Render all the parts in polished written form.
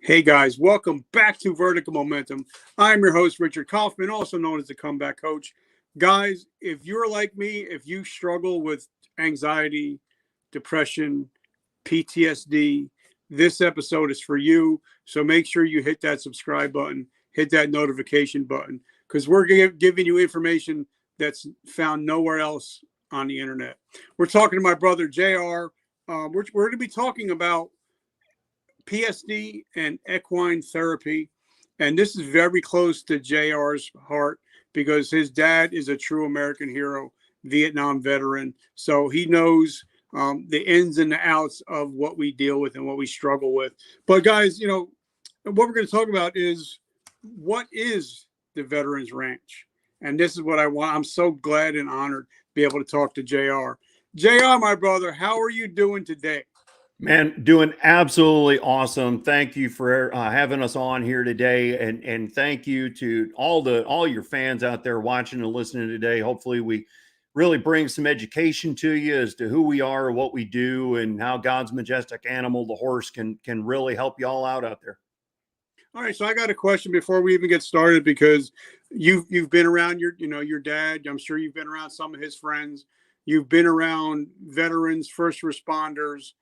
Hey guys, welcome back to Vertical Momentum. I'm your host, Richard Kaufmann, also known as the Comeback Coach. Guys, if you're like me, if you struggle with anxiety, depression, PTSD, this episode is for you. So make sure you hit that subscribe button, hit that notification button, because we're giving you information that's found nowhere else on the internet. We're talking to my brother, JR. We're going to be talking about PSD and equine therapy. And this is very close to JR's heart because his dad is a true American hero, Vietnam veteran. So he knows the ins and the outs of what we deal with and what we struggle with. But guys, what we're going to talk about is what is the Veterans Ranch? And this is what I want. I'm so glad and honored to be able to talk to JR. JR, my brother, how are you doing today? Man, doing absolutely awesome. Thank you for having us on here today, and thank you to all your fans out there watching and listening today. Hopefully, we really bring some education to you as to who we are, what we do, and how God's majestic animal, the horse, can really help you all out there. All right, so I got a question before we even get started because you've been around your dad. I'm sure you've been around some of his friends. You've been around veterans, first responders,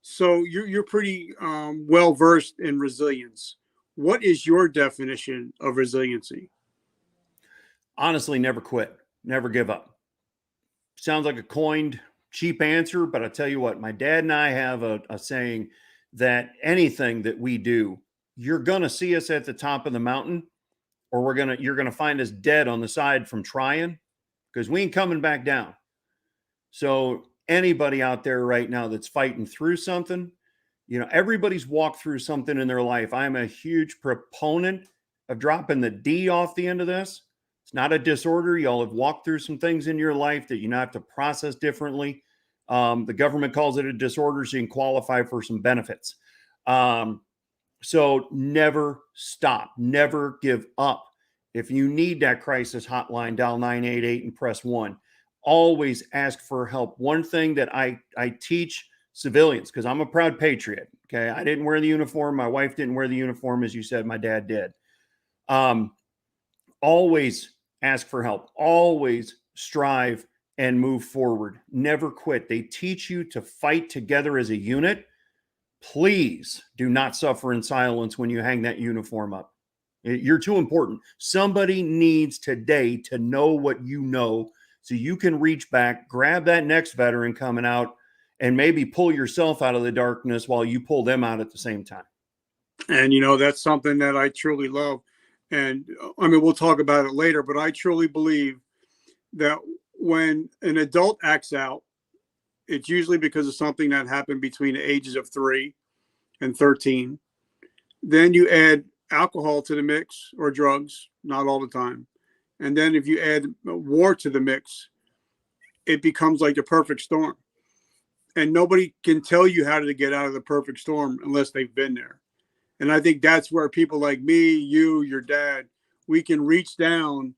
so you're pretty well versed in resilience. What is your definition of resiliency? Honestly, never quit, never give up. Sounds like a coined cheap answer, but I tell you what, my dad and I have a saying that anything that we do, you're gonna see us at the top of the mountain, or you're gonna find us dead on the side from trying, because we ain't coming back down. So anybody out there right now that's fighting through something, everybody's walked through something in their life. I'm a huge proponent of dropping the D off the end of this. It's not a disorder. Y'all have walked through some things in your life that you have to process differently. The government calls it a disorder, so you can qualify for some benefits. So never stop, never give up. If you need that crisis hotline, dial 988 and press 1. Always ask for help. One thing that I teach civilians, because I'm a proud patriot. Okay. I didn't wear the uniform. My wife didn't wear the uniform, as you said, my dad did. Always ask for help. Always strive and move forward. Never quit. They teach you to fight together as a unit. Please do not suffer in silence when you hang that uniform up. You're too important. Somebody needs today to know what you know so you can reach back, grab that next veteran coming out, and maybe pull yourself out of the darkness while you pull them out at the same time. And that's something that I truly love. And I mean, we'll talk about it later, but I truly believe that when an adult acts out, it's usually because of something that happened between the ages of 3 and 13. Then you add alcohol to the mix or drugs, not all the time. And then if you add war to the mix, it becomes like the perfect storm. And nobody can tell you how to get out of the perfect storm unless they've been there. And I think that's where people like me, you, your dad, we can reach down,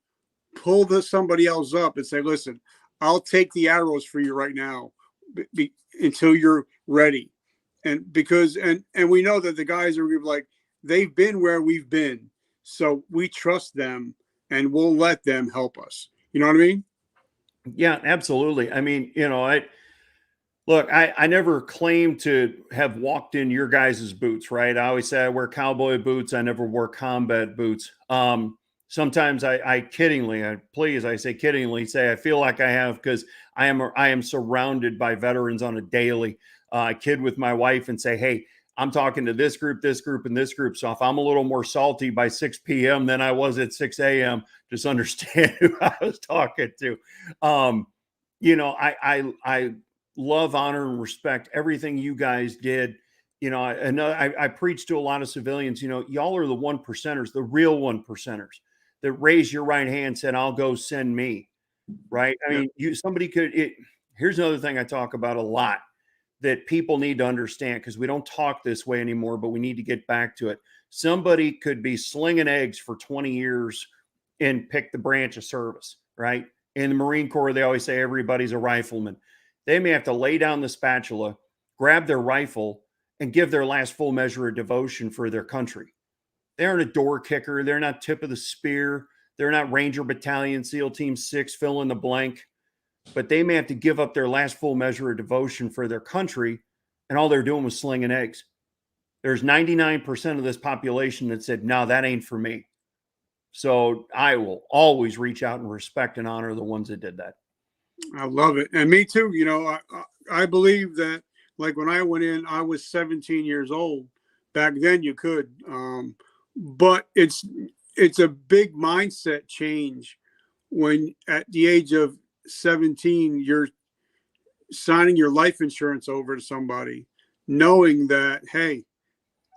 pull somebody else up and say, listen, I'll take the arrows for you right now until you're ready. And because, and we know that the guys are like, they've been where we've been. So we trust them and we'll let them help us. You know what I mean? Yeah, absolutely. I mean, I never claimed to have walked in your guys' boots, right? I always say I wear cowboy boots. I never wore combat boots. Sometimes I kiddingly, I say kiddingly, say I feel like I have, because I am surrounded by veterans on a daily. I kid with my wife and say, hey, I'm talking to this group, and this group. So if I'm a little more salty by 6 p.m. than I was at 6 a.m., just understand who I was talking to. I love, honor, and respect everything you guys did. I preach to a lot of civilians. Y'all are the 1%ers, the real 1%ers that raise your right hand and said, I'll go, send me. Right. I mean, here's another thing I talk about a lot that people need to understand, because we don't talk this way anymore, but we need to get back to it. Somebody could be slinging eggs for 20 years and pick the branch of service, right? In the Marine Corps, they always say everybody's a rifleman. They may have to lay down the spatula, grab their rifle, and give their last full measure of devotion for their country. They aren't a door kicker. They're not tip of the spear. They're not Ranger Battalion, SEAL Team 6, fill in the blank. But they may have to give up their last full measure of devotion for their country, and all they're doing was slinging eggs. There's 99% of this population that said, no, that ain't for me. So I will always reach out and respect and honor the ones that did that. I love it. And me too. I believe that, like, when I went in, I was 17 years old. Back then you could. But it's a big mindset change when at the age of 17, you're signing your life insurance over to somebody, knowing that, hey,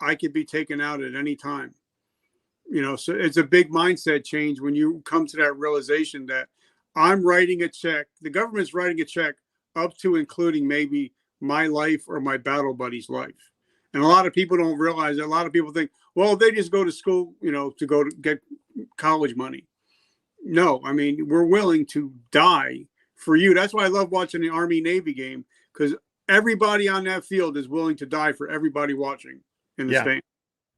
I could be taken out at any time. So it's a big mindset change when you come to that realization that I'm writing a check. The government's writing a check up to including maybe my life or my battle buddy's life. And a lot of people don't realize that. A lot of people think, well, they just go to school, to go to get college money. No, I mean, we're willing to die for you. That's why I love watching the Army-Navy game, because everybody on that field is willing to die for everybody watching in the stand.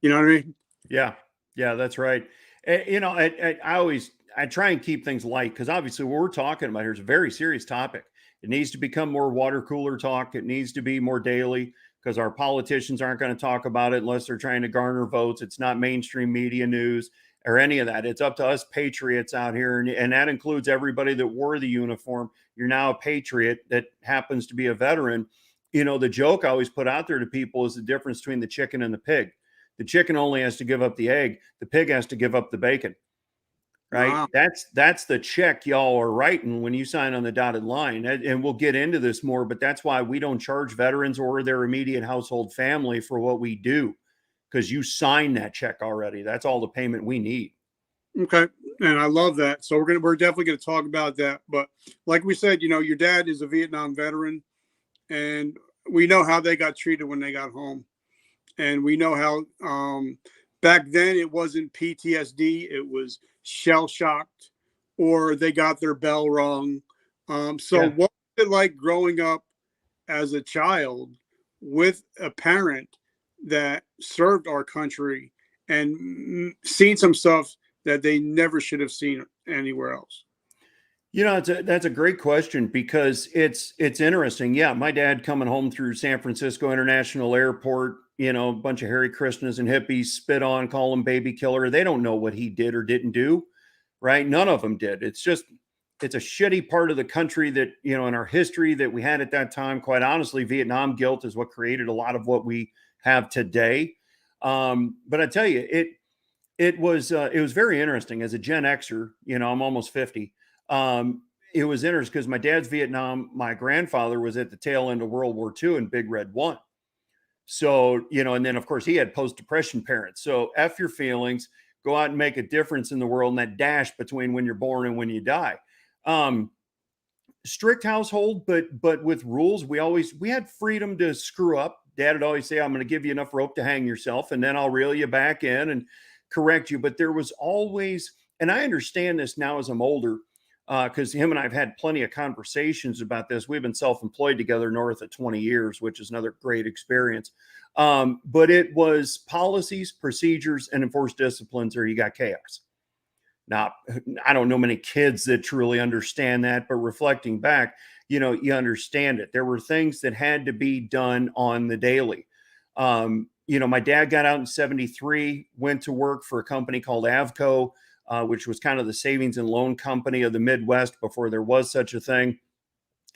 You know what I mean? Yeah. Yeah, that's right. I try and keep things light, because obviously what we're talking about here is a very serious topic. It needs to become more water cooler talk. It needs to be more daily, because our politicians aren't going to talk about it unless they're trying to garner votes. It's not mainstream media news or any of that. It's up to us patriots out here. And that includes everybody that wore the uniform. You're now a patriot that happens to be a veteran. The joke I always put out there to people is the difference between the chicken and the pig. The chicken only has to give up the egg. The pig has to give up the bacon, right? Wow. That's the check y'all are writing when you sign on the dotted line. And we'll get into this more, but that's why we don't charge veterans or their immediate household family for what we do, because you sign that check already. That's all the payment we need. Okay. And I love that. So we're definitely going to talk about that. But like we said, your dad is a Vietnam veteran, and we know how they got treated when they got home. And we know how back then it wasn't PTSD, it was shell shocked, or they got their bell rung. What was it like growing up as a child with a parent that served our country and seen some stuff that they never should have seen anywhere else? That's a great question, because it's interesting. Yeah, my dad coming home through San Francisco International Airport, a bunch of Hare Krishnas and hippies spit on, call him baby killer. They don't know what he did or didn't do, right? None of them did. It's a shitty part of the country that, in our history that we had at that time. Quite honestly, Vietnam guilt is what created a lot of what we have today. But I tell you, it was very interesting as a Gen Xer. I'm almost 50. It was interesting because my dad's Vietnam. My grandfather was at the tail end of World War II and Big Red 1. So, and then of course he had post-depression parents. So F your feelings, go out and make a difference in the world, and that dash between when you're born and when you die. Strict household, but with rules. We had freedom to screw up. Dad would always say, I'm going to give you enough rope to hang yourself, and then I'll reel you back in and correct you. But there was always, and I understand this now as I'm older, because him and I've had plenty of conversations about this. We've been self-employed together north of 20 years, which is another great experience. But it was policies, procedures, and enforced disciplines, or you got chaos. Now, I don't know many kids that truly understand that, but reflecting back, you understand it. There were things that had to be done on the daily. My dad got out in 73, went to work for a company called Avco, which was kind of the savings and loan company of the Midwest before there was such a thing.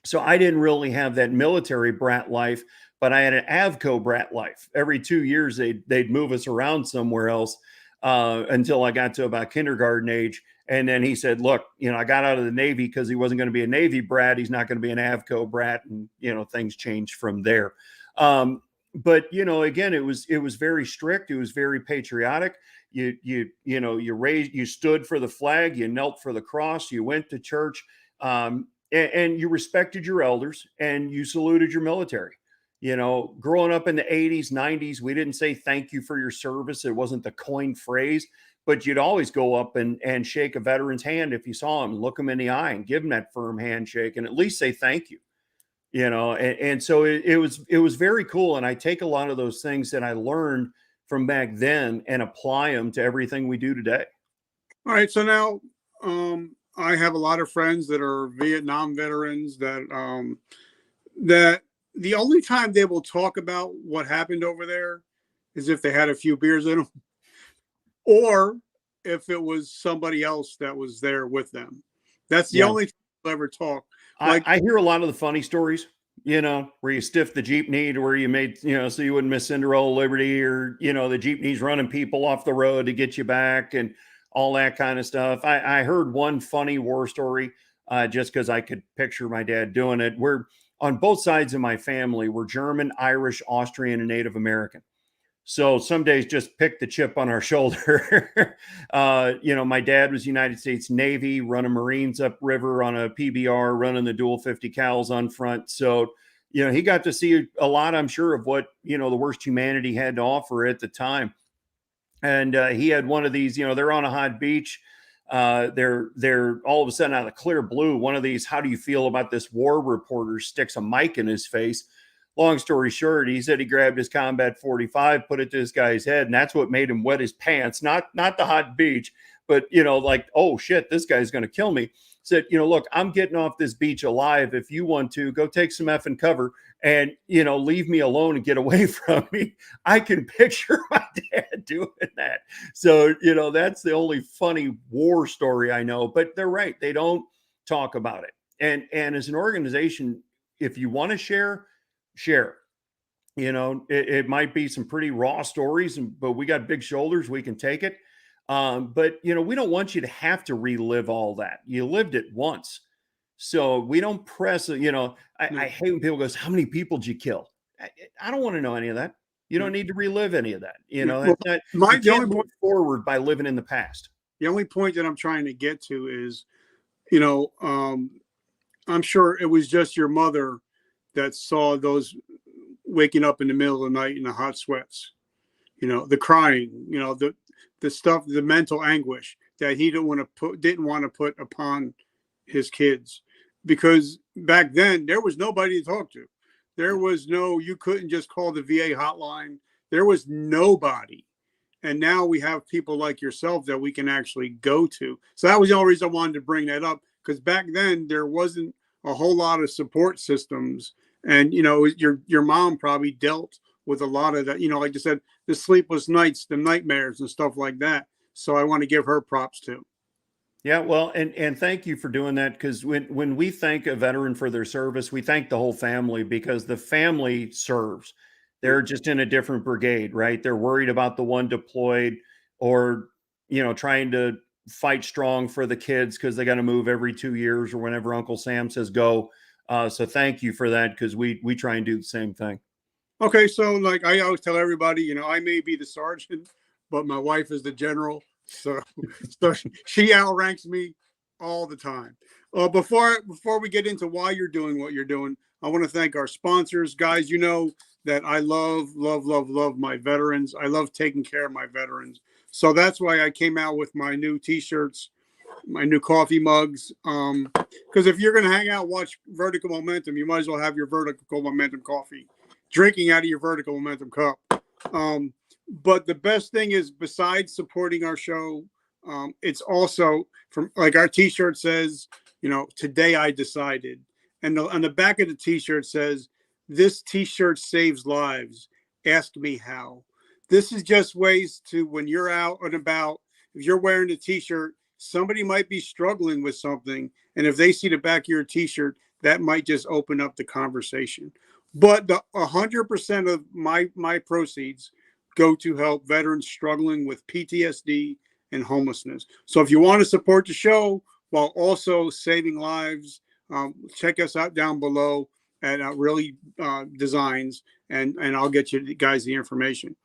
So I didn't really have that military brat life, but I had an Avco brat life. Every 2 years, they'd move us around somewhere else until I got to about kindergarten age. And then he said, look, I got out of the Navy because he wasn't going to be a Navy brat. He's not going to be an Avco brat. And, things changed from there. But again, it was very strict. It was very patriotic. You stood for the flag, you knelt for the cross, you went to church, and you respected your elders, and you saluted your military. Growing up in the 80s, 90s, we didn't say thank you for your service. It wasn't the coined phrase, but you'd always go up and shake a veteran's hand if you saw him, look him in the eye and give him that firm handshake and at least say thank you. and so it was very cool. And I take a lot of those things that I learned from back then and apply them to everything we do today. All right. So now I have a lot of friends that are Vietnam veterans that the only time they will talk about what happened over there is if they had a few beers in them, or if it was somebody else that was there with them. That's the Yeah. only time they'll ever talk. Like, I hear a lot of the funny stories, where you stiffed the jeepney to where you made, so you wouldn't miss Cinderella Liberty, or, the jeepney's running people off the road to get you back and all that kind of stuff. I heard one funny war story just because I could picture my dad doing it, where on both sides of my family were German, Irish, Austrian, and Native American. So some days just pick the chip on our shoulder. My dad was United States Navy, running Marines upriver on a PBR, running the dual 50 cals on front. So, he got to see a lot, I'm sure, of what, the worst humanity had to offer at the time. And he had one of these, they're on a hot beach. They're all of a sudden out of the clear blue, one of these, how do you feel about this war reporter sticks a mic in his face. Long story short, he said he grabbed his combat 45, put it to this guy's head, and that's what made him wet his pants. Not the hot beach, but like, oh shit, this guy's going to kill me. Said, look, I'm getting off this beach alive. If you want to, go take some effing cover and leave me alone and get away from me. I can picture my dad doing that. So that's the only funny war story I know. But they're right; they don't talk about it. And as an organization, if you want to share. It might be some pretty raw stories, but we got big shoulders. We can take it. But we don't want you to have to relive all that. You lived it once. So we don't press it. I hate when people goes, how many people did you kill? I don't want to know any of that. You don't need to relive any of that. well, you can't move forward by living in the past. The only point that I'm trying to get to is, I'm sure it was just your mother that saw those waking up in the middle of the night in the hot sweats, the crying, the stuff, the mental anguish that he didn't want to put upon his kids, because back then there was nobody to talk to. You couldn't just call the VA hotline. There was nobody. And now we have people like yourself that we can actually go to. So that was the only reason I wanted to bring that up, because back then there wasn't a whole lot of support systems. And, your mom probably dealt with a lot of that, like you said, the sleepless nights, the nightmares and stuff like that. So I want to give her props too. Yeah, well, and thank you for doing that, because when we thank a veteran for their service, we thank the whole family, because the family serves. They're just in a different brigade, right? They're worried about the one deployed, or, trying to fight strong for the kids because they got to move every 2 years or whenever Uncle Sam says go. So thank you for that, because we try and do the same thing. Okay, so like I always tell everybody, I may be the sergeant, but my wife is the general. So she outranks me all the time. Before we get into why you're doing what you're doing, I want to thank our sponsors. Guys, that I love my veterans. I love taking care of my veterans. So that's why I came out with my new t-shirts, my new coffee mugs. Because if you're going to hang out, watch Vertical Momentum, you might as well have your Vertical Momentum coffee, drinking out of your Vertical Momentum cup. But the best thing is, besides supporting our show, it's also from, like, our t-shirt says, today I decided. And on the back of the t-shirt says, this t-shirt saves lives. Ask me how. This is just ways to, when you're out and about, if you're wearing a t-shirt, somebody might be struggling with something. And if they see the back of your t-shirt, that might just open up the conversation. But the 100% of my proceeds go to help veterans struggling with PTSD and homelessness. So if you want to support the show while also saving lives, check us out down below at Really Designs, and I'll get you guys the information.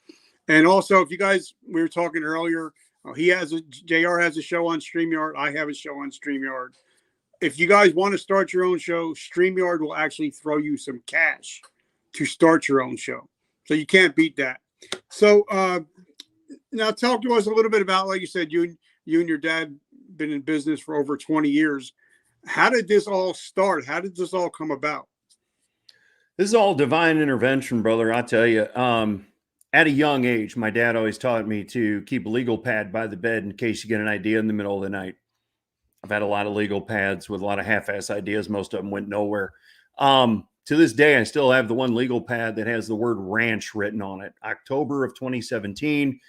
And also, if you guys, we were talking earlier, JR has a show on StreamYard. I have a show on StreamYard. If you guys want to start your own show, StreamYard will actually throw you some cash to start your own show. So you can't beat that. So now talk to us a little bit about, like you said, you and your dad been in business for over 20 years. How did this all start? How did this all come about? This is all divine intervention, brother. I tell you, at a young age, my dad always taught me to keep a legal pad by the bed in case you get an idea in the middle of the night. I've had a lot of legal pads with a lot of half-ass ideas. Most of them went nowhere. To this day, I still have the one legal pad that has the word ranch written on it. October of 2017.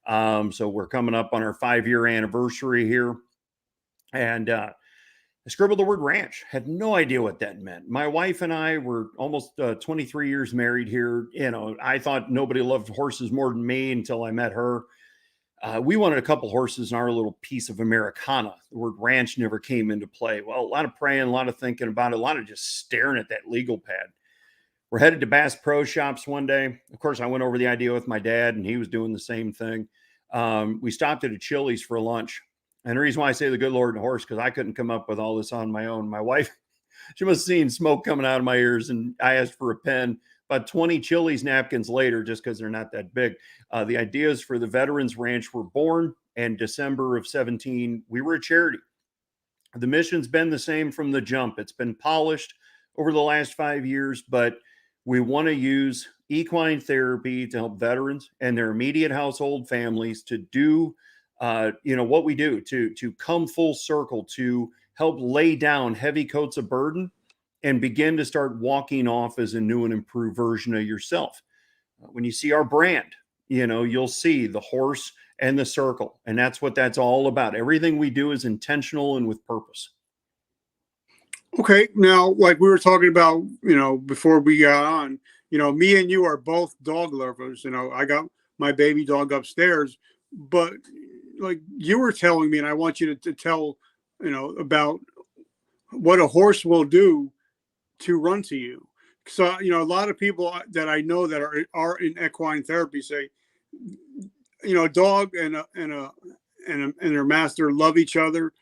So we're coming up on our 5-year anniversary here. And I scribbled the word ranch. Had no idea what that meant. My wife and I were almost 23 years married here. You know, I thought nobody loved horses more than me until I met her. We wanted a couple horses in our little piece of Americana. The word ranch never came into play. Well, a lot of praying, a lot of thinking about it, a lot of just staring at that legal pad. We're headed to Bass Pro Shops one day. Of course, I went over the idea with my dad, and he was doing the same thing. We stopped at a Chili's for lunch. And the reason why I say the good Lord and horse, because I couldn't come up with all this on my own. My wife, she must have seen smoke coming out of my ears, and I asked for a pen. About 20 Chili's napkins later, just because they're not that big. The ideas for the Veterans Ranch were born, and December of 17, we were a charity. The mission's been the same from the jump. It's been polished over the last 5 years, but we want to use equine therapy to help veterans and their immediate household families to do what we do to come full circle, to help lay down heavy coats of burden and begin to start walking off as a new and improved version of yourself. When you see our brand, you'll see the horse and the circle, and that's what that's all about. Everything we do is intentional and with purpose. Okay. Now, like we were talking about, before we got on, me and you are both dog lovers. I got my baby dog upstairs, but like you were telling me, and I want you to tell, about what a horse will do to run to you. So, a lot of people that I know that are in equine therapy say, a dog and their master love each other,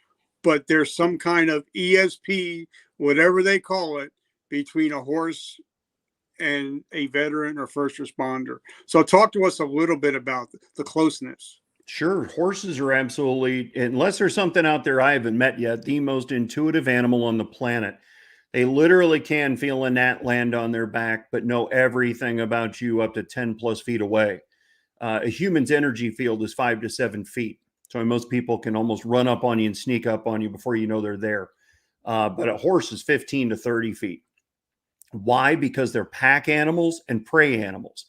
but there's some kind of ESP, whatever they call it, between a horse and a veteran or first responder. So talk to us a little bit about the closeness. Sure. Horses are absolutely, unless there's something out there I haven't met yet, the most intuitive animal on the planet. They literally can feel a gnat land on their back, but know everything about you up to 10 plus feet away. A human's energy field is 5 to 7 feet. So most people can almost run up on you and sneak up on you before you know they're there. But a horse is 15 to 30 feet. Why? Because they're pack animals and prey animals.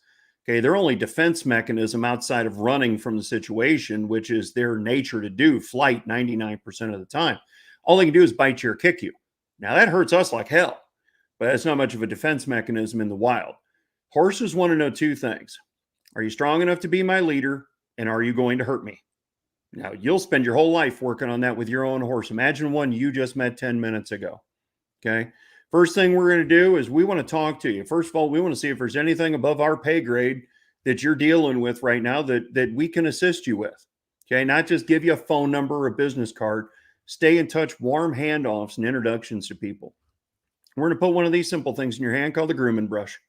Okay, their only defense mechanism outside of running from the situation, which is their nature to do, flight 99% of the time, all they can do is bite you or kick you. Now, that hurts us like hell, but that's not much of a defense mechanism in the wild. Horses want to know two things. Are you strong enough to be my leader, and are you going to hurt me? Now, you'll spend your whole life working on that with your own horse. Imagine one you just met 10 minutes ago, okay? First thing we're going to do is we want to talk to you. First of all, we want to see if there's anything above our pay grade that you're dealing with right now that we can assist you with, okay? Not just give you a phone number or a business card. Stay in touch, warm handoffs and introductions to people. We're going to put one of these simple things in your hand called the grooming brush.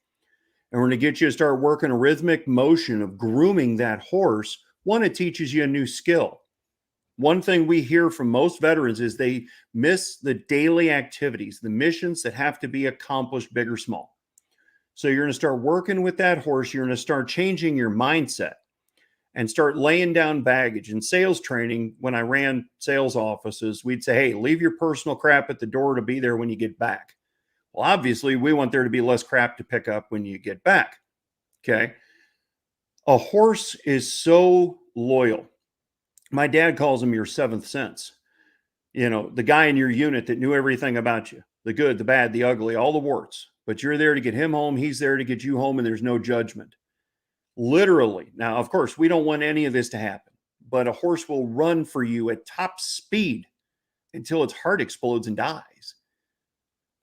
And we're going to get you to start working a rhythmic motion of grooming that horse. One, it teaches you a new skill. One thing we hear from most veterans is they miss the daily activities, the missions that have to be accomplished, big or small. So you're going to start working with that horse. You're going to start changing your mindset and start laying down baggage. In sales training, when I ran sales offices, we'd say, hey, leave your personal crap at the door to be there when you get back. Well, obviously, we want there to be less crap to pick up when you get back, okay? A horse is so loyal. My dad calls him your seventh sense. The guy in your unit that knew everything about you, the good, the bad, the ugly, all the warts. But you're there to get him home. He's there to get you home, and there's no judgment. Literally. Now, of course, we don't want any of this to happen, but a horse will run for you at top speed until its heart explodes and dies.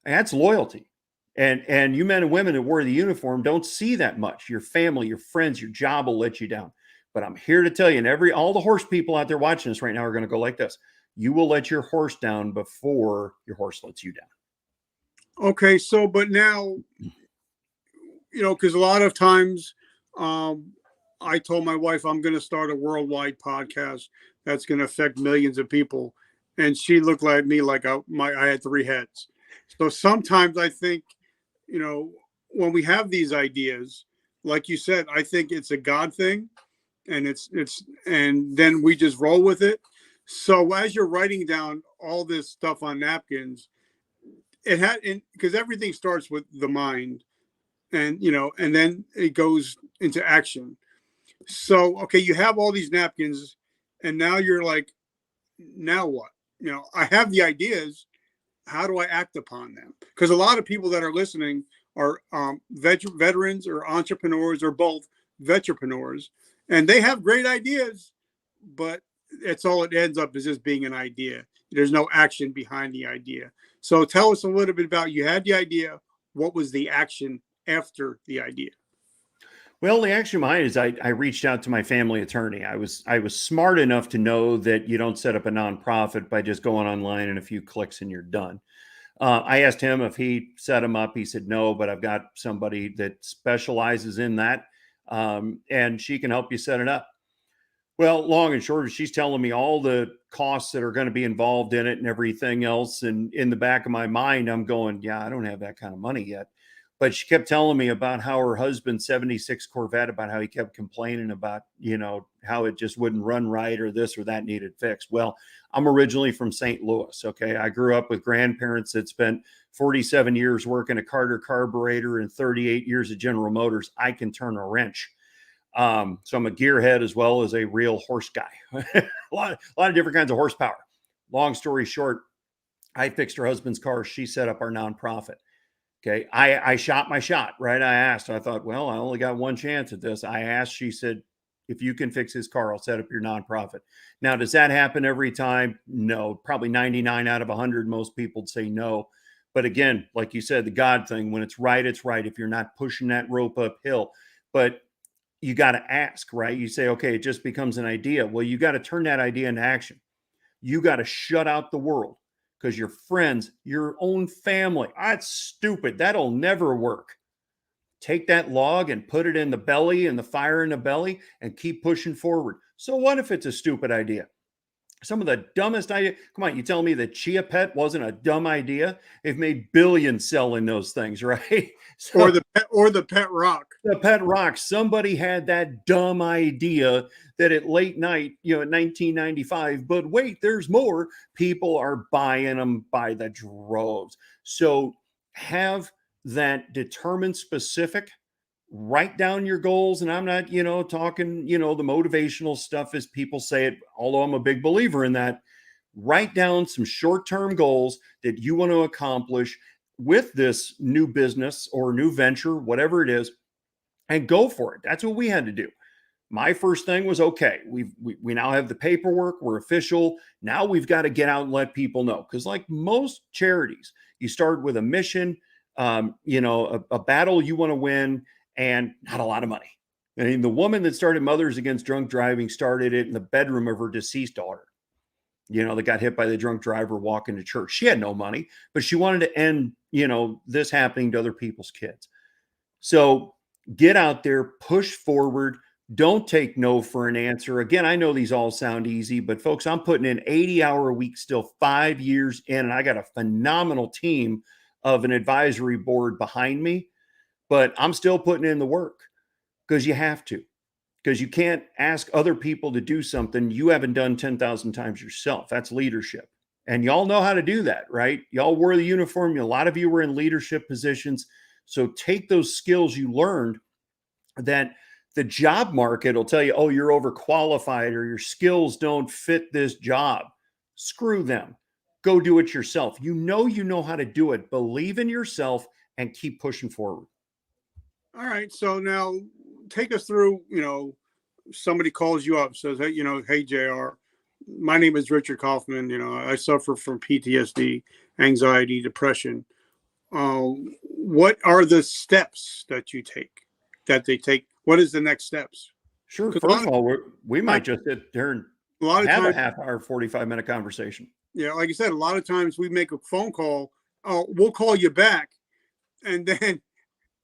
And that's loyalty. And you men and women that wear the uniform don't see that much. Your family, your friends, your job will let you down. But I'm here to tell you, and all the horse people out there watching this right now are going to go like this. You will let your horse down before your horse lets you down. Okay, so, but now, because a lot of times I told my wife I'm going to start a worldwide podcast that's going to affect millions of people. And she looked at me like I had 3 heads. So sometimes I think, when we have these ideas, like you said, I think it's a God thing, and and then we just roll with it. So as you're writing down all this stuff on napkins, it had, because everything starts with the mind, and and then it goes into action. So okay, you have all these napkins, and now you're like, now what? I have the ideas. How do I act upon them? Because a lot of people that are listening are veterans or entrepreneurs or both veterpreneurs, and they have great ideas, but it's all it ends up is just being an idea. There's no action behind the idea. So tell us a little bit about, you had the idea. What was the action after the idea? Well, the action behind it is I reached out to my family attorney. I was smart enough to know that you don't set up a nonprofit by just going online and a few clicks and you're done. I asked him if he set them up. He said no, but I've got somebody that specializes in that, and she can help you set it up. Well, long and short, she's telling me all the costs that are going to be involved in it and everything else. And in the back of my mind, I'm going, yeah, I don't have that kind of money yet. But she kept telling me about how her husband's 76 Corvette, about how he kept complaining about, how it just wouldn't run right or this or that needed fixed. Well, I'm originally from St. Louis. Okay. I grew up with grandparents that spent 47 years working a Carter carburetor and 38 years at General Motors. I can turn a wrench. So I'm a gearhead as well as a real horse guy. a lot of different kinds of horsepower. Long story short, I fixed her husband's car. She set up our nonprofit. Okay. I shot my shot, right? I asked, I thought, well, I only got one chance at this. I asked, she said, if you can fix his car, I'll set up your nonprofit. Now, does that happen every time? No, probably 99 out of 100. Most people would say no. But again, like you said, the God thing, when it's right, it's right. If you're not pushing that rope uphill, but you got to ask, right? You say, okay, it just becomes an idea. Well, you got to turn that idea into action. You got to shut out the world, because your friends, your own family, that's stupid. That'll never work. Take that log and put it in the belly and the fire in the belly and keep pushing forward. So what if it's a stupid idea? Some of the dumbest idea. Come on, you tell me that Chia Pet wasn't a dumb idea? They've made billions selling those things, right? So, or the pet rock. The pet rock. Somebody had that dumb idea that at late night, in 1995, but wait, there's more. People are buying them by the droves. So have that determined specific, write down your goals. And I'm not, talking, the motivational stuff as people say it, although I'm a big believer in that. Write down some short-term goals that you want to accomplish with this new business or new venture, whatever it is, and go for it. That's what we had to do. My first thing was, okay, we now have the paperwork, we're official. Now we've got to get out and let people know. Because like most charities, you start with a mission, a battle you want to win, and not a lot of money. I mean, the woman that started Mothers Against Drunk Driving started it in the bedroom of her deceased daughter, that got hit by the drunk driver walking to church. She had no money, but she wanted to end, this happening to other people's kids. So get out there, push forward. Don't take no for an answer. Again, I know these all sound easy, but folks, I'm putting in 80-hour a week, still 5 years in, and I got a phenomenal team of an advisory board behind me, but I'm still putting in the work, because you have to, because you can't ask other people to do something you haven't done 10,000 times yourself. That's leadership. And y'all know how to do that, right? Y'all wore the uniform. A lot of you were in leadership positions. So take those skills you learned that the job market will tell you, oh, you're overqualified or your skills don't fit this job. Screw them. Go do it yourself. You know how to do it. Believe in yourself and keep pushing forward. All right. So now take us through, somebody calls you up, says, hey, hey, JR, my name is Richard Kaufmann. I suffer from PTSD, anxiety, depression. What are the steps that you take, that they take? What is the next steps? Sure. First of all, we might just sit there and have a half-hour, 45-minute conversation. Yeah, like I said, a lot of times we make a phone call. Oh, we'll call you back, and then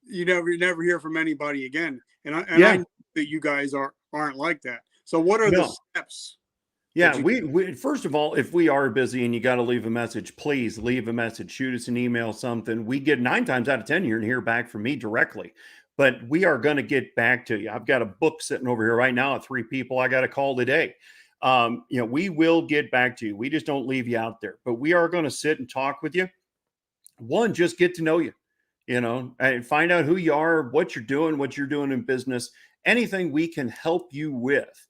you never hear from anybody again. And I know that you guys aren't like that. So what are the steps? Yeah, we first of all, if we are busy and you got to leave a message, please leave a message, shoot us an email, something. We get 9 times out of 10, you're going to hear back from me directly, but we are going to get back to you. I've got a book sitting over here right now of 3 people I got to call today. We will get back to you. We just don't leave you out there, but we are going to sit and talk with you. One, just get to know you, and find out who you are, what you're doing in business, anything we can help you with.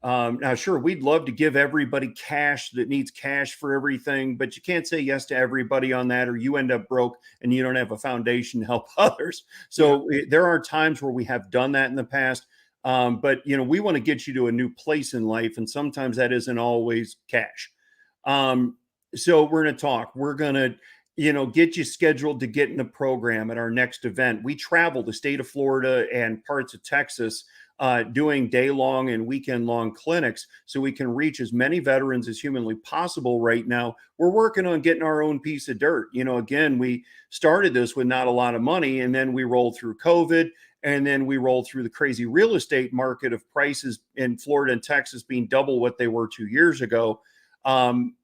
Now, sure, we'd love to give everybody cash that needs cash for everything, but you can't say yes to everybody on that, or you end up broke and you don't have a foundation to help others. So there are times where we have done that in the past. But we want to get you to a new place in life, and sometimes that isn't always cash. So we're going to talk. We're going to get you scheduled to get in the program at our next event. We travel the state of Florida and parts of Texas, doing day-long and weekend-long clinics so we can reach as many veterans as humanly possible right now. We're working on getting our own piece of dirt. Again, we started this with not a lot of money, and then we rolled through COVID, and then we rolled through the crazy real estate market of prices in Florida and Texas being double what they were 2 years ago.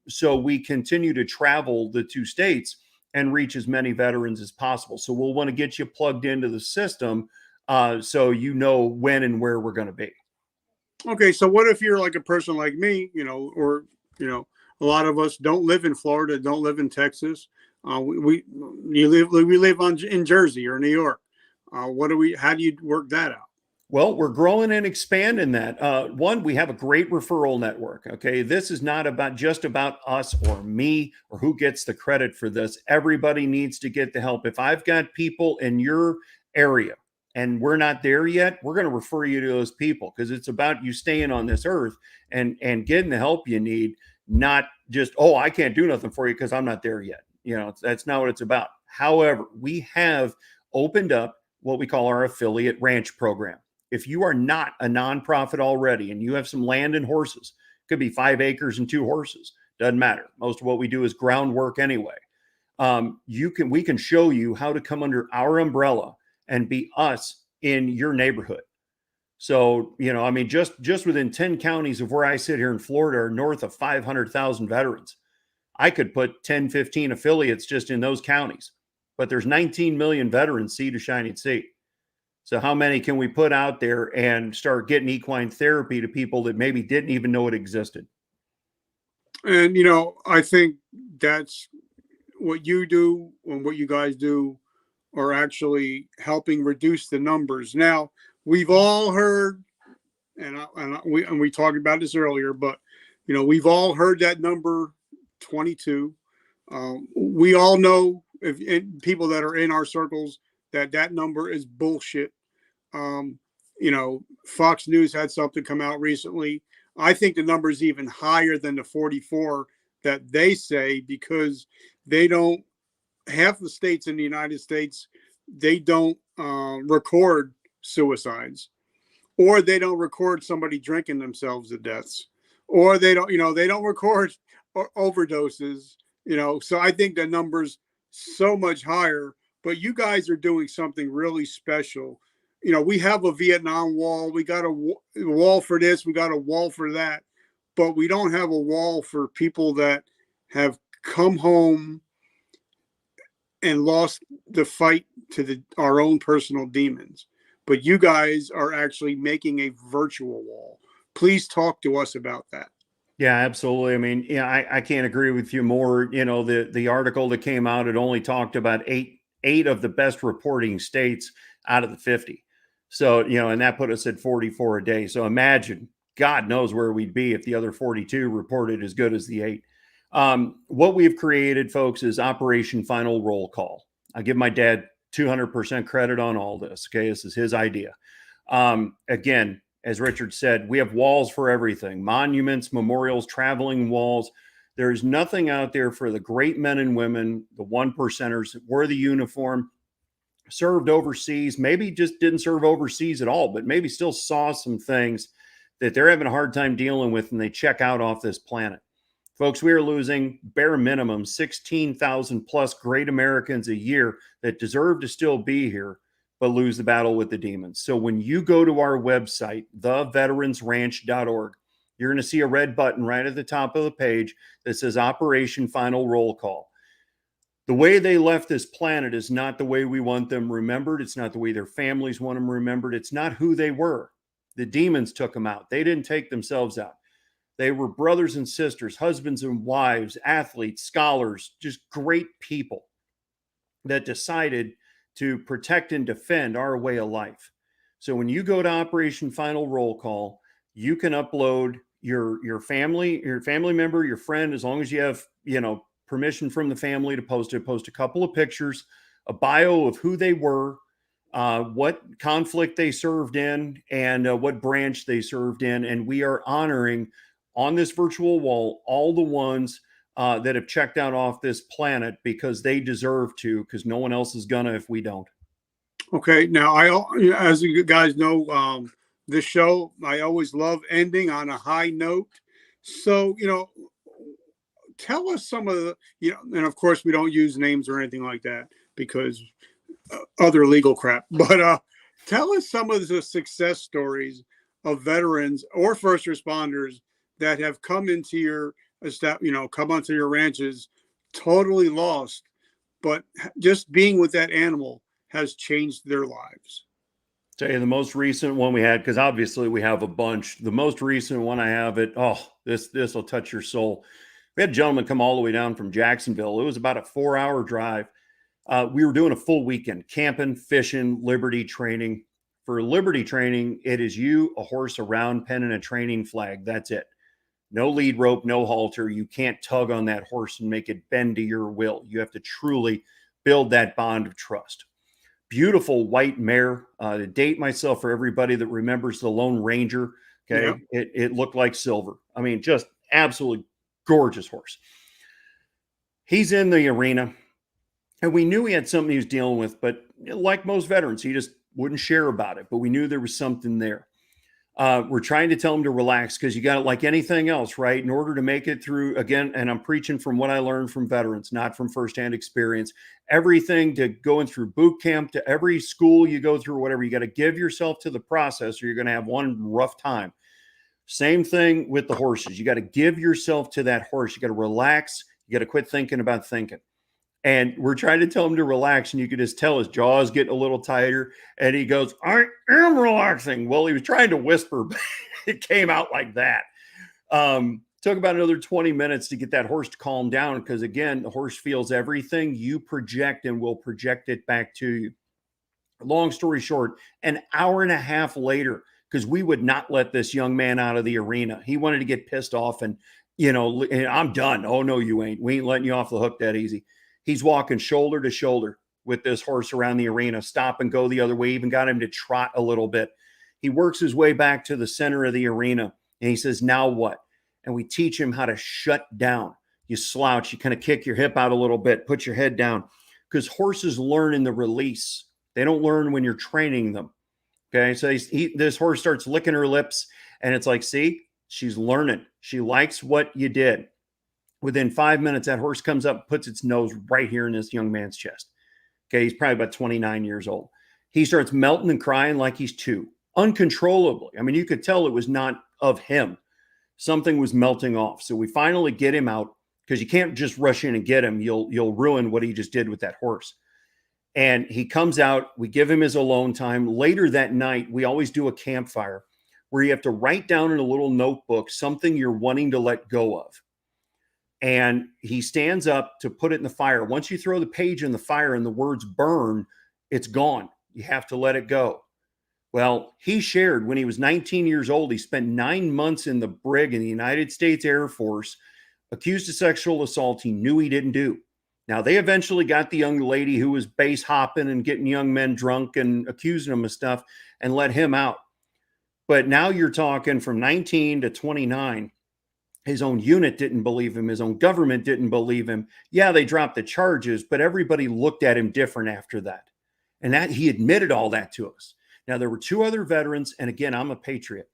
So we continue to travel the 2 states and reach as many veterans as possible. So we'll want to get you plugged into the system, so when and where we're going to be. Okay, so what if you're like a person like me, or a lot of us don't live in Florida, don't live in Texas. We live in Jersey or New York. How do you work that out? Well, we're growing and expanding that. One, we have a great referral network. Okay, this is not just about us or me or who gets the credit for this. Everybody needs to get the help. If I've got people in your area and we're not there yet, we're going to refer you to those people, because it's about you staying on this earth and getting the help you need, not just, I can't do nothing for you because I'm not there yet. That's not what it's about. However, we have opened up what we call our affiliate ranch program. If you are not a nonprofit already and you have some land and horses, could be 5 acres and 2 horses, doesn't matter. Most of what we do is groundwork anyway. We can show you how to come under our umbrella and be us in your neighborhood. So, just within 10 counties of where I sit here in Florida are north of 500,000 veterans. I could put 10, 15 affiliates just in those counties, but there's 19 million veterans, sea to shining sea. So how many can we put out there and start getting equine therapy to people that maybe didn't even know it existed? And, I think that's what you do and what you guys do are actually helping reduce the numbers. Now, we've all heard, and we talked about this earlier, but, we've all heard that number 22. We all know, people that are in our circles, that number is bullshit. Fox News had something come out recently. I think the number is even higher than the 44 that they say, because they don't, half the states in the United States, they don't record suicides, or they don't record somebody drinking themselves to deaths, or they don't record overdoses, so I think the number's so much higher. But you guys are doing something really special. We have a Vietnam wall. We got a wall for this. We got a wall for that. But we don't have a wall for people that have come home and lost the fight to our own personal demons. But you guys are actually making a virtual wall. Please talk to us about that. Yeah, absolutely. I can't agree with you more. The article that came out, it only talked about eight of the best reporting states out of the 50. So, and that put us at 44 a day. So imagine, God knows where we'd be if the other 42 reported as good as the 8. What we've created, folks, is Operation Final Roll Call. I give my dad 200% credit on all this. Okay, this is his idea. Again, as Richard said, we have walls for everything: monuments, memorials, traveling walls. There's nothing out there for the great men and women, the 1%ers that wore the uniform, served overseas, maybe just didn't serve overseas at all, but maybe still saw some things that they're having a hard time dealing with, and they check out off this planet. Folks, we are losing bare minimum 16,000 plus great Americans a year that deserve to still be here, but lose the battle with the demons. So when you go to our website, theveteransranch.org, you're going to see a red button right at the top of the page that says Operation Final Roll Call. The way they left this planet is not the way we want them remembered. It's not the way their families want them remembered. It's not who they were. The demons took them out. They didn't take themselves out. They were brothers and sisters, husbands and wives, athletes, scholars, just great people that decided to protect and defend our way of life. So when you go to Operation Final Roll Call, you can upload your family member, your friend, as long as you have, permission from the family to post a couple of pictures, a bio of who they were, what conflict they served in, and what branch they served in. And we are honoring on this virtual wall all the ones that have checked out off this planet because they deserve to, because no one else is gonna if we don't. Okay, now as you guys know, this show I always love ending on a high note. So tell us some of the and of course we don't use names or anything like that because other legal crap. But tell us some of the success stories of veterans or first responders that have come into your come onto your ranches totally lost, but just being with that animal has changed their lives. Tell you the most recent one we had, because obviously we have a bunch. The most recent one I have this will touch your soul. We had a gentleman come all the way down from Jacksonville. It was about a 4-hour drive. We were doing a full weekend, camping, fishing, liberty training. For liberty training, it is you, a horse, a round pen, and a training flag. That's it. No lead rope, no halter. You can't tug on that horse and make it bend to your will. You have to truly build that bond of trust. Beautiful white mare. To date myself, for everybody that remembers the Lone Ranger, okay, yeah. It looked like silver. I mean, just absolutely gorgeous horse. He's in the arena, and we knew he had something he was dealing with, but like most veterans, he just wouldn't share about it. But we knew there was something there. We're trying to tell him to relax because you got it like anything else, right? In order to make it through, again, and I'm preaching from what I learned from veterans, not from firsthand experience. Everything to going through boot camp, to every school you go through, whatever, you got to give yourself to the process or you're going to have one rough time. Same thing with the horses. You got to give yourself to that horse. You got to relax. You got to quit thinking about thinking. And we're trying to tell him to relax, and you could just tell his jaw is getting a little tighter. And he goes, "I am relaxing." Well, he was trying to whisper, but it came out like that. Took about another 20 minutes to get that horse to calm down because, again, the horse feels everything you project and will project it back to you. Long story short, an hour and a half later, because we would not let this young man out of the arena. He wanted to get pissed off and, I'm done. Oh, no, you ain't. We ain't letting you off the hook that easy. He's walking shoulder to shoulder with this horse around the arena, stop and go the other way, even got him to trot a little bit. He works his way back to the center of the arena, and he says, "Now what?" And we teach him how to shut down. You slouch, you kind of kick your hip out a little bit, put your head down, because horses learn in the release. They don't learn when you're training them. Okay, so this horse starts licking her lips, and it's like, see, she's learning. She likes what you did. Within 5 minutes, that horse comes up, puts its nose right here in this young man's chest. Okay, he's probably about 29 years old. He starts melting and crying like he's 2, uncontrollably. I mean, you could tell it was not of him. Something was melting off. So we finally get him out because you can't just rush in and get him. You'll ruin what he just did with that horse. And he comes out. We give him his alone time. Later that night, we always do a campfire where you have to write down in a little notebook something you're wanting to let go of. And he stands up to put it in the fire. Once you throw the page in the fire and the words burn, it's gone. You have to let it go. Well, he shared when he was 19 years old, he spent 9 months in the brig in the United States Air Force, accused of sexual assault he knew he didn't do. Now, they eventually got the young lady who was base hopping and getting young men drunk and accusing them of stuff and let him out. But now you're talking from 19 to 29. His own unit didn't believe him. His own government didn't believe him. Yeah, they dropped the charges, but everybody looked at him different after that. And that he admitted all that to us. Now, there were 2 other veterans, and again, I'm a patriot.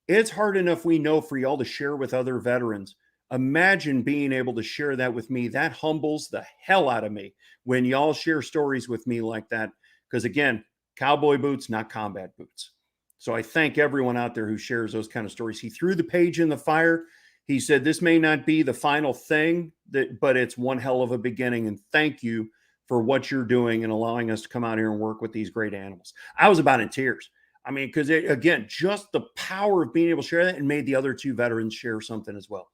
It's hard enough, we know, for y'all to share with other veterans. Imagine being able to share that with me. That humbles the hell out of me when y'all share stories with me like that. Because again, cowboy boots, not combat boots. So I thank everyone out there who shares those kind of stories. He threw the page in the fire. He said, this may not be the final thing, but it's one hell of a beginning. And thank you for what you're doing and allowing us to come out here and work with these great animals. I was about in tears. I mean, because again, just the power of being able to share that, and made the other two veterans share something as well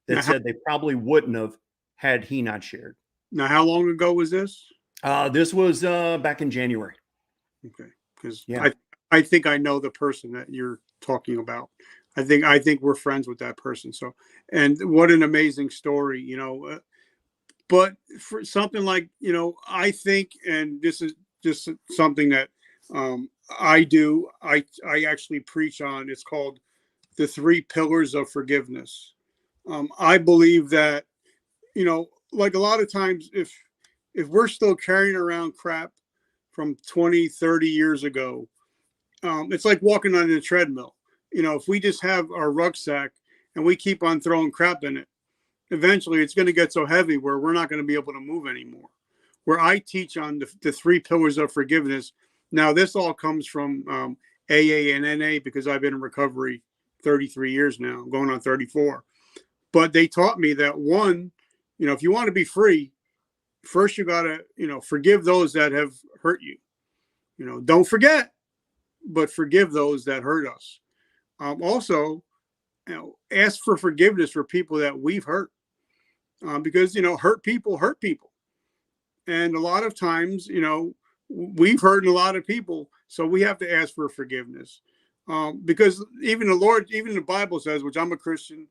that said they probably wouldn't have had he not shared. Now, how long ago was this? This was back in January. Okay, because I think I know the person that you're talking about. I think we're friends with that person. So, and what an amazing story, you know. But for something like, you know, I think, and this is just something that I do. I actually preach on. It's called the 3 pillars of forgiveness. I believe that, you know, like a lot of times, if we're still carrying around crap from 20, 30 years ago, it's like walking on a treadmill. You know, if we just have our rucksack and we keep on throwing crap in it, eventually it's going to get so heavy where we're not going to be able to move anymore. Where I teach on the 3 pillars of forgiveness. Now, this all comes from AA and NA, because I've been in recovery 33 years now, going on 34. But they taught me that, one, you know, if you want to be free, first you got to, you know, forgive those that have hurt you. You know, don't forget, but forgive those that hurt us. Also, you know, ask for forgiveness for people that we've hurt, because, you know, hurt people. And a lot of times, you know, we've hurt a lot of people. So we have to ask for forgiveness, because even the Lord, even the Bible says, which I'm a Christian,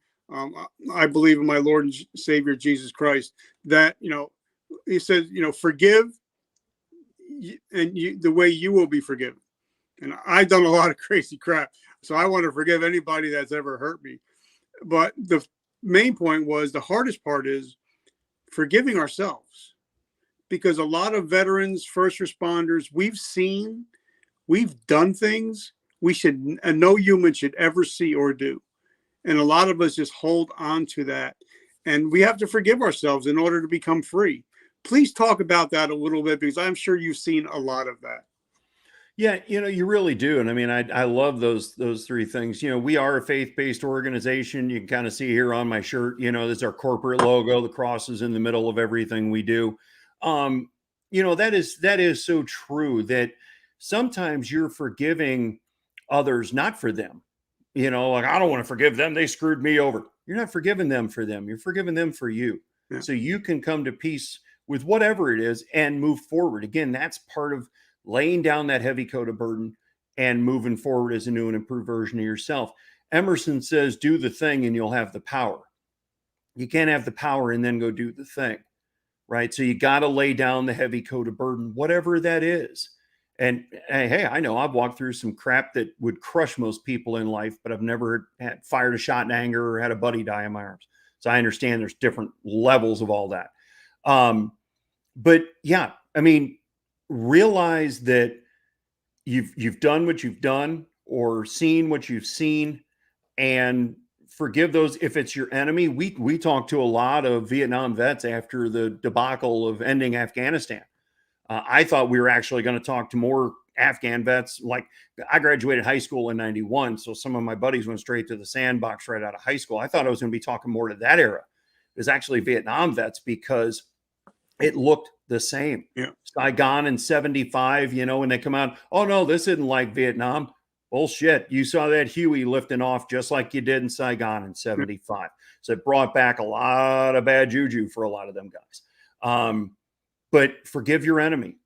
I believe in my Lord and Savior, Jesus Christ, that, you know, he says, you know, forgive and the way you will be forgiven. And I've done a lot of crazy crap. So I want to forgive anybody that's ever hurt me. But the main point was, the hardest part is forgiving ourselves, because a lot of veterans, first responders, we've done things no human should ever see or do. And a lot of us just hold on to that. And we have to forgive ourselves in order to become free. Please talk about that a little bit, because I'm sure you've seen a lot of that. Yeah, you know, you really do. And I mean, I love those 3 things. You know, we are a faith-based organization. You can kind of see here on my shirt, you know, this is our corporate logo. The cross is in the middle of everything we do. You know, that is so true, that sometimes you're forgiving others, not for them. You know, like, I don't want to forgive them, they screwed me over. You're not forgiving them for them. You're forgiving them for you. Yeah. So you can come to peace with whatever it is and move forward. Again, that's part of laying down that heavy coat of burden and moving forward as a new and improved version of yourself. Emerson says, do the thing and you'll have the power. You can't have the power and then go do the thing, right? So you got to lay down the heavy coat of burden, whatever that is. And hey, I know I've walked through some crap that would crush most people in life, but I've never fired a shot in anger or had a buddy die in my arms. So I understand there's different levels of all that. But yeah, I mean, realize that you've done what you've done, or seen what you've seen, and forgive those. If it's your enemy, we talked to a lot of Vietnam vets after the debacle of ending Afghanistan. I thought we were actually going to talk to more Afghan vets. Like, I graduated high school in 91. So some of my buddies went straight to the sandbox right out of high school. I thought I was going to be talking more to that era. It was actually Vietnam vets, because it looked the same. Yeah. Saigon in 75, you know, when they come out, oh no, this isn't like Vietnam. Bullshit. You saw that Huey lifting off just like you did in Saigon in 75. Yeah. So it brought back a lot of bad juju for a lot of them guys. But forgive your enemy.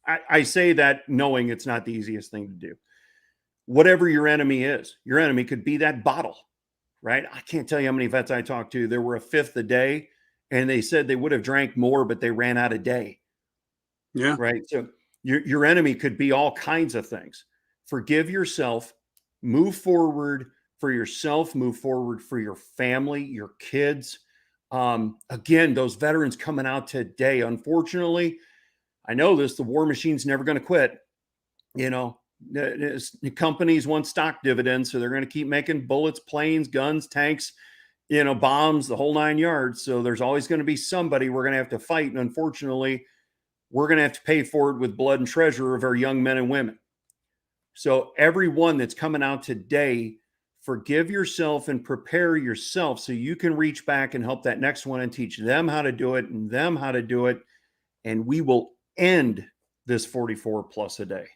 I say that knowing it's not the easiest thing to do. Whatever your enemy is, your enemy could be that bottle, right? I can't tell you how many vets I talked to. There were a fifth a day, and they said they would have drank more, but they ran out a day. Yeah. Right. So your enemy could be all kinds of things. Forgive yourself, move forward for yourself, move forward for your family, your kids. Again, those veterans coming out today, unfortunately, I know this, the war machine's never going to quit. You know, the companies want stock dividends, so they're going to keep making bullets, planes, guns, tanks, you know, bombs, the whole 9 yards. So there's always going to be somebody we're going to have to fight. And unfortunately, we're going to have to pay for it with blood and treasure of our young men and women. So everyone that's coming out today, forgive yourself and prepare yourself so you can reach back and help that next one and teach them how to do it and them how to do it. And we will end this 44 plus a day.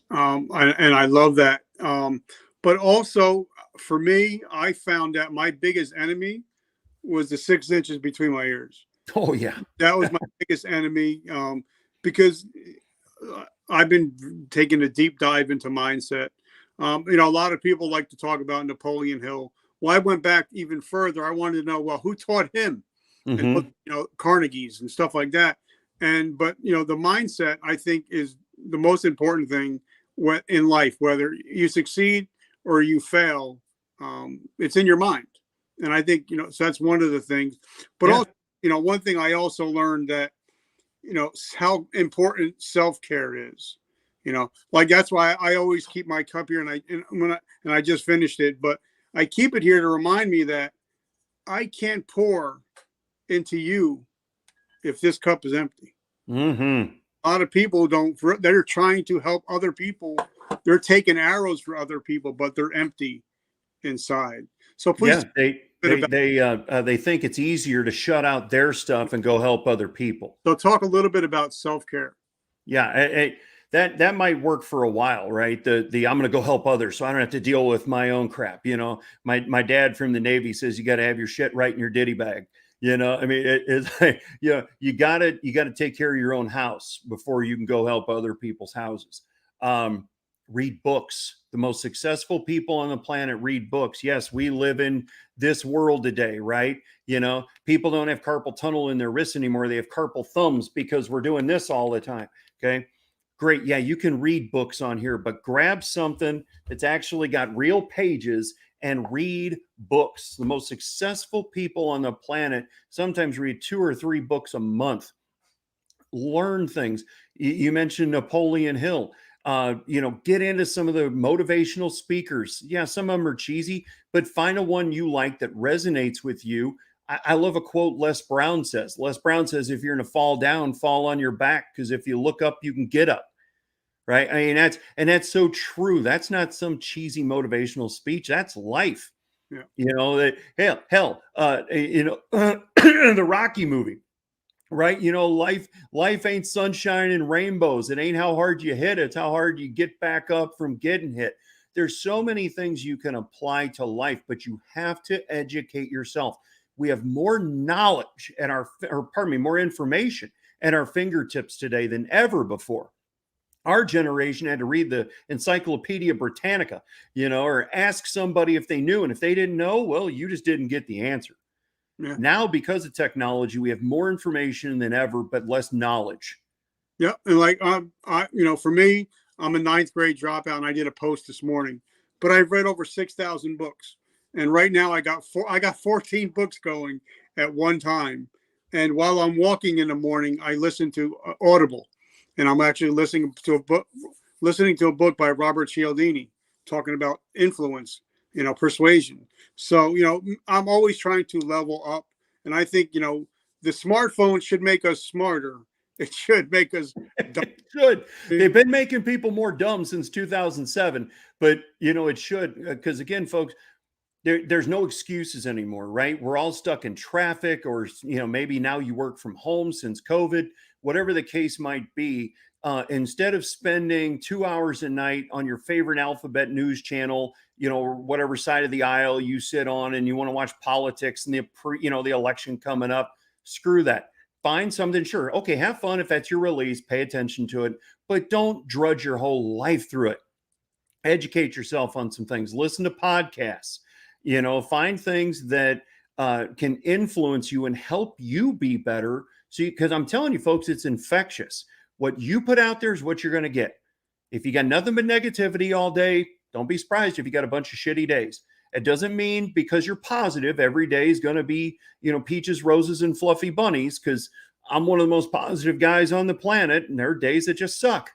And I love that. But also for me, I found that my biggest enemy was the 6 inches between my ears. Oh, yeah. That was my biggest enemy, because I've been taking a deep dive into mindset. A lot of people like to talk about Napoleon Hill. Well, I went back even further. I wanted to know, well, who taught him? And Carnegie's and stuff like that. But the mindset, I think, is the most important thing in life. Whether you succeed or you fail, it's in your mind. And I think, so that's one of the things. But also, one thing I also learned that, how important self-care is. Like that's why I always keep my cup here, and I just finished it, but I keep it here to remind me that I can't pour into you if this cup is empty. Mm-hmm. A lot of people they're trying to help other people. They're taking arrows for other people, but they're empty inside. So please, they think it's easier to shut out their stuff and go help other people. So talk a little bit about self-care. Yeah, that might work for a while, right? The I'm going to go help others, so I don't have to deal with my own crap. My dad from the Navy says you got to have your shit right in your ditty bag. I mean, it's like, you gotta take care of your own house before you can go help other people's houses. Read books. The most successful people on the planet read books. Yes, we live in this world today, right? People don't have carpal tunnel in their wrists anymore. They have carpal thumbs because we're doing this all the time. Okay, great. Yeah, you can read books on here, but grab something that's actually got real pages and read books. The most successful people on the planet sometimes read 2 or 3 books a month. Learn things. You mentioned Napoleon Hill. Get into some of the motivational speakers. Yeah, some of them are cheesy, but find a one you like that resonates with you. I love a quote Les Brown says. Les Brown says, if you're going to fall down, fall on your back, because if you look up, you can get up. Right. I mean, that's so true. That's not some cheesy motivational speech. That's life. Yeah. The Rocky movie, right? Life ain't sunshine and rainbows. It ain't how hard you hit. It's how hard you get back up from getting hit. There's so many things you can apply to life, but you have to educate yourself. We have more knowledge more information at our fingertips today than ever before. Our generation had to read the Encyclopedia Britannica, or ask somebody if they knew. And if they didn't know, well, you just didn't get the answer. Yeah. Now, because of technology, we have more information than ever, but less knowledge. Yeah. And like, for me, I'm a 9th grade dropout, and I did a post this morning, but I've read over 6,000 books. And right now I got 14 books going at one time. And while I'm walking in the morning, I listen to Audible. And I'm actually listening to a book by Robert Cialdini talking about influence, persuasion. So, I'm always trying to level up. And I think, the smartphone should make us smarter. It should make us dumb. It should. They've been making people more dumb since 2007. But, it should. Because, again, folks, there's no excuses anymore, right? We're all stuck in traffic, or, maybe now you work from home since COVID. Whatever the case might be, instead of spending 2 hours a night on your favorite alphabet news channel, or whatever side of the aisle you sit on, and you want to watch politics and the election coming up, screw that. Find something, sure. Okay, have fun if that's your release, pay attention to it, but don't drudge your whole life through it. Educate yourself on some things. Listen to podcasts. Find things that can influence you and help you be better. Because I'm telling you, folks, it's infectious. What you put out there is what you're going to get. If you got nothing but negativity all day, don't be surprised if you got a bunch of shitty days. It doesn't mean because you're positive, every day is going to be, peaches, roses, and fluffy bunnies, because I'm one of the most positive guys on the planet, and there are days that just suck.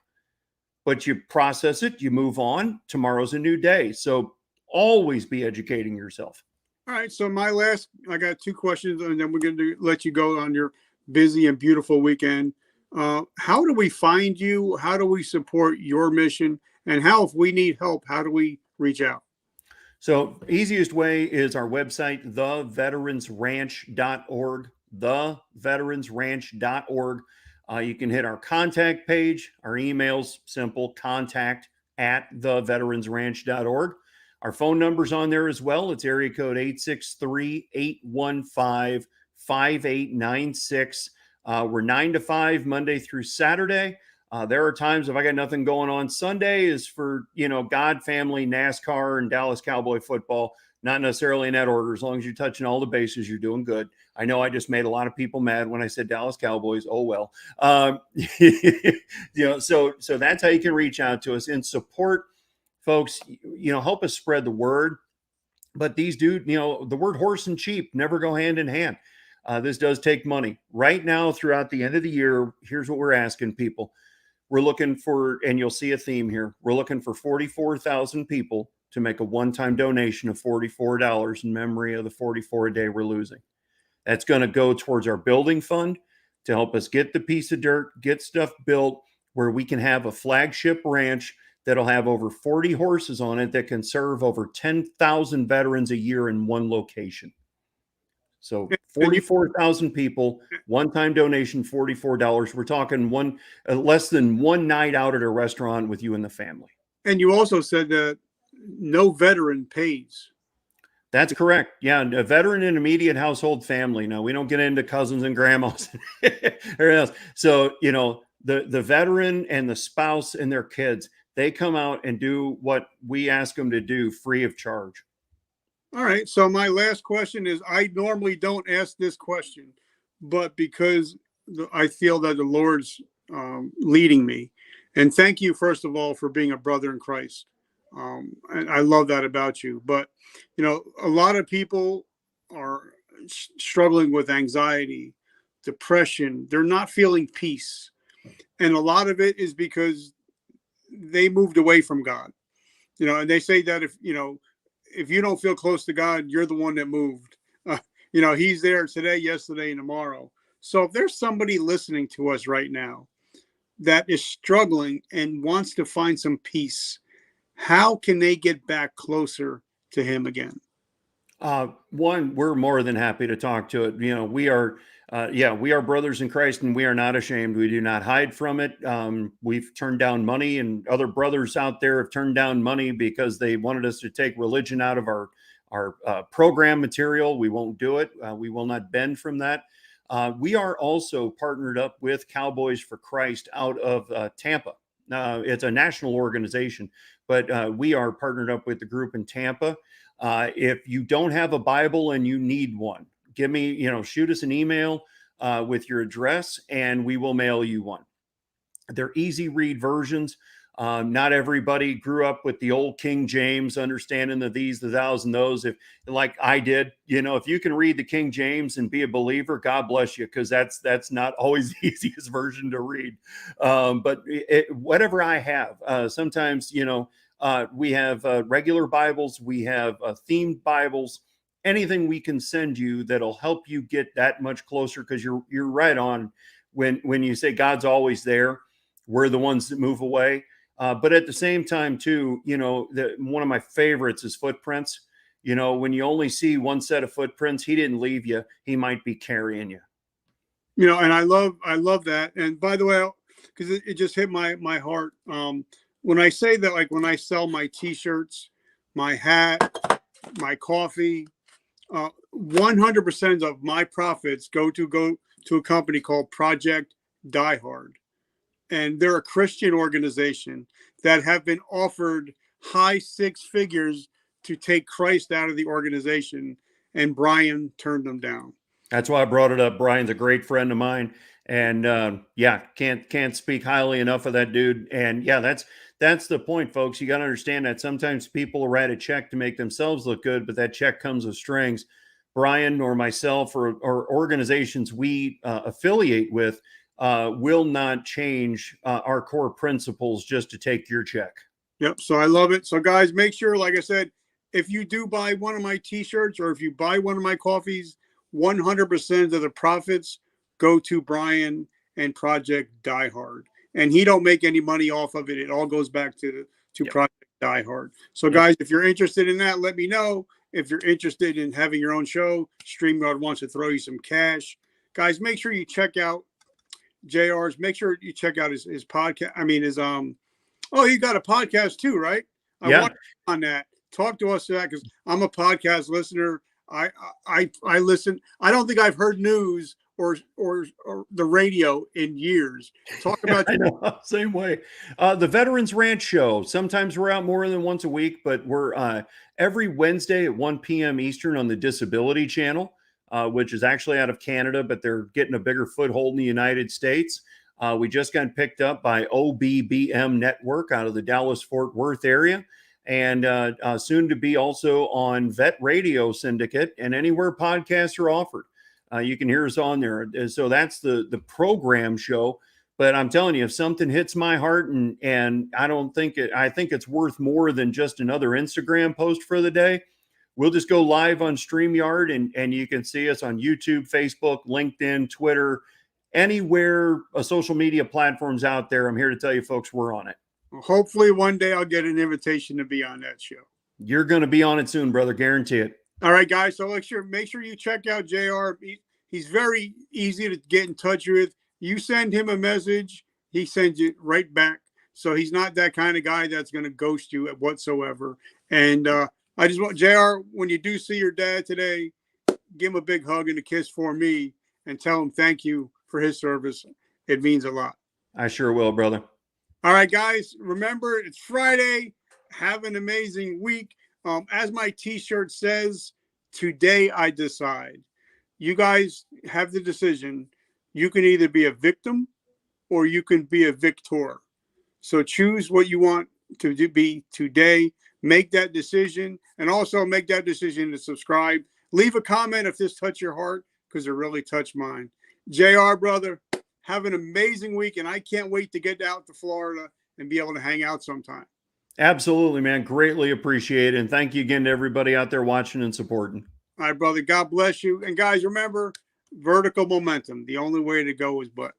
But you process it, you move on. Tomorrow's a new day. So always be educating yourself. All right. So I got 2 questions, and then we're going to let you go on your busy and beautiful weekend. How do we find you? How do we support your mission? And how, if we need help, how do we reach out? So easiest way is our website, theveteransranch.org, theveteransranch.org. You can hit our contact page. Our email's simple, contact@theveteransranch.org. Our phone number's on there as well. It's area code 863-815-5896. We're 9 to 5, Monday through Saturday. There are times if I got nothing going on. Sunday is for, God, family, NASCAR, and Dallas Cowboy football. Not necessarily in that order. As long as you're touching all the bases, you're doing good. I know I just made a lot of people mad when I said Dallas Cowboys. Oh, well. So that's how you can reach out to us and support folks. Help us spread the word. But these the word horse and cheap never go hand in hand. This does take money. Right now, throughout the end of the year, here's what we're asking people. We're looking for, and you'll see a theme here, we're looking for 44,000 people to make a one-time donation of $44 in memory of the 44 a day we're losing. That's going to go towards our building fund to help us get the piece of dirt, get stuff built where we can have a flagship ranch that'll have over 40 horses on it that can serve over 10,000 veterans a year in one location. So 44,000 people, one-time donation, $44. We're talking less than one night out at a restaurant with you and the family. And you also said that no veteran pays. That's correct. Yeah, a veteran and immediate household family. Now, we don't get into cousins and grandmas or everything else. So, the veteran and the spouse and their kids, they come out and do what we ask them to do free of charge. All right. So my last question is, I normally don't ask this question, but because I feel that the Lord's leading me. And thank you, first of all, for being a brother in Christ. And I love that about you. But, a lot of people are struggling with anxiety, depression. They're not feeling peace. And a lot of it is because they moved away from God. And they say that if you don't feel close to God, you're the one that moved. He's there today, yesterday, and tomorrow. So if there's somebody listening to us right now that is struggling and wants to find some peace, how can they get back closer to him again? One, we're more than happy to talk to it. We are brothers in Christ, and we are not ashamed. We do not hide from it. We've turned down money, and other brothers out there have turned down money because they wanted us to take religion out of our program material. We won't do it. We will not bend from that. We are also partnered up with Cowboys for Christ out of Tampa. It's a national organization, but we are partnered up with the group in Tampa. If you don't have a Bible and you need one, give me, shoot us an email with your address and we will mail you one. They're easy read versions. Not everybody grew up with the old King James, understanding the these, the thous, and those. If, like I did, if you can read the King James and be a believer, God bless you, because that's not always the easiest version to read. But whatever I have, sometimes we have regular Bibles, we have themed Bibles. Anything we can send you that'll help you get that much closer, because you're right on when you say God's always there. We're the ones that move away. But at the same time, too, one of my favorites is footprints. When you only see one set of footprints, he didn't leave you. He might be carrying you. And I love that. And by the way, because it just hit my heart. When I say that, like when I sell my T-shirts, my hat, my coffee, 100% of my profits go to a company called Project Die Hard. And they're a Christian organization that have been offered high six figures to take Christ out of the organization. And Brian turned them down. That's why I brought it up. Brian's a great friend of mine. And can't speak highly enough of that dude. And yeah, that's the point, folks. You got to understand that sometimes people write a check to make themselves look good, but that check comes with strings. Brian or myself or organizations we affiliate with will not change our core principles just to take your check. Yep. So I love it. So guys, make sure, like I said, if you do buy one of my T-shirts or if you buy one of my coffees, 100% of the profits go to Brian and Project Die Hard. And he don't make any money off of it. It all goes back to to Yep. Project Die Hard. So, Yep. guys, if you're interested in that, let me know. If you're interested in having your own show, StreamYard wants to throw you some cash. Guys, make sure you check out JR's. Make sure you check out his podcast. I mean, his oh, you got a podcast too, right? I Yeah. want on that. Talk to us to that because I'm a podcast listener. I listen. I don't think I've heard news or the radio in years. Talk about I know, same way. The Veterans Ranch Show. Sometimes we're out more than once a week, but we're every Wednesday at 1 p.m. Eastern on the Disability Channel, which is actually out of Canada, but they're getting a bigger foothold in the United States. We just got picked up by OBBM Network out of the Dallas-Fort Worth area, and soon to be also on Vet Radio Syndicate and anywhere podcasts are offered. You can hear us on there. So that's the program show. But I'm telling you, if something hits my heart and I think it's worth more than just another Instagram post for the day, we'll just go live on StreamYard and you can see us on YouTube, Facebook, LinkedIn, Twitter, anywhere social media platforms out there. I'm here to tell you folks, we're on it. Hopefully one day I'll get an invitation to be on that show. You're going to be on it soon, brother. Guarantee it. All right, guys. So make sure you check out JR. He's very easy to get in touch with. You send him a message, he sends it right back. So he's not that kind of guy that's going to ghost you whatsoever. And I just want JR, when you do see your dad today, give him a big hug and a kiss for me and tell him thank you for his service. It means a lot. I sure will, brother. All right, guys. Remember, it's Friday. Have an amazing week. As my t-shirt says, today I decide. You guys have the decision. You can either be a victim or you can be a victor. So choose what you want to be today. Make that decision, and also make that decision to subscribe. Leave a comment if this touched your heart, because it really touched mine. JR, brother, have an amazing week, and I can't wait to get out to Florida and be able to hang out sometime. Absolutely, man. Greatly appreciate it. And thank you again to everybody out there watching and supporting. All right, brother. God bless you. And guys, remember, vertical momentum. The only way to go is but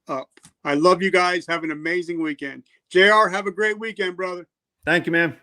up. I love you guys. Have an amazing weekend. JR, have a great weekend, brother. Thank you, man.